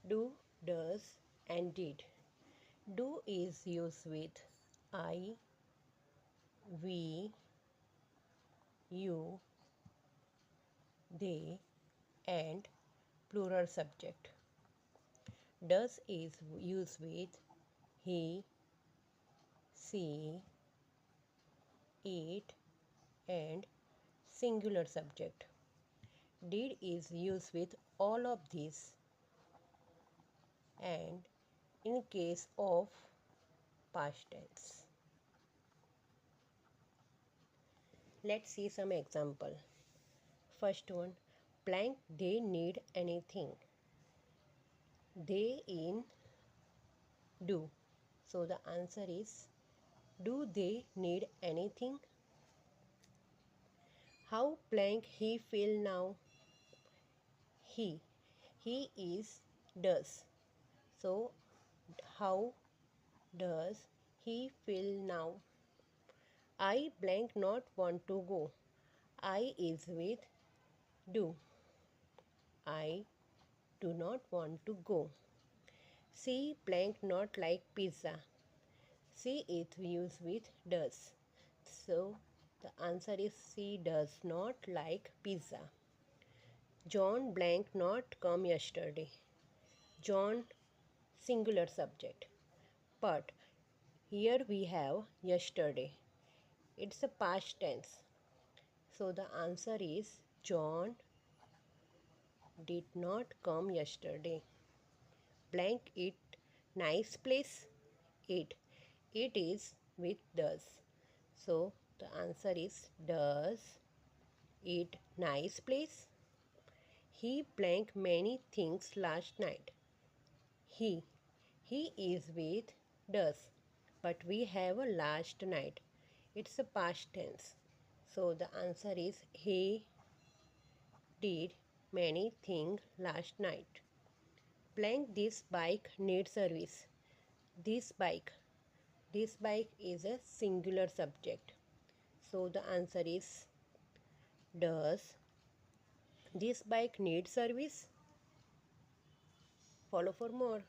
Do, does, and did. Do is used with I, we, you, they, and plural subject. Does is used with he, she, it, and singular subject. Did is used with all of these, and in case of past tense. Let's see some example. First one, blank they need anything. They in do. So the answer is, do they need anything? How blank he feel now? He. He is does. So how does he feel now? I blank not want to go. I is with do. I do not want to go. She blank not like pizza. She is used with does. So the answer is she does not like pizza. John blank not come yesterday. John singular subject. But here we have yesterday. It's a past tense. So the answer is John did not come yesterday. Blank it nice place. It. It is with does. So the answer is does it nice place. He blank many things last night. He. He is with does. But we have a last night. It's a past tense. So the answer is he did many things last night. Blank this bike needs service. This bike. This bike is a singular subject. So the answer is does this bike need service? Follow for more.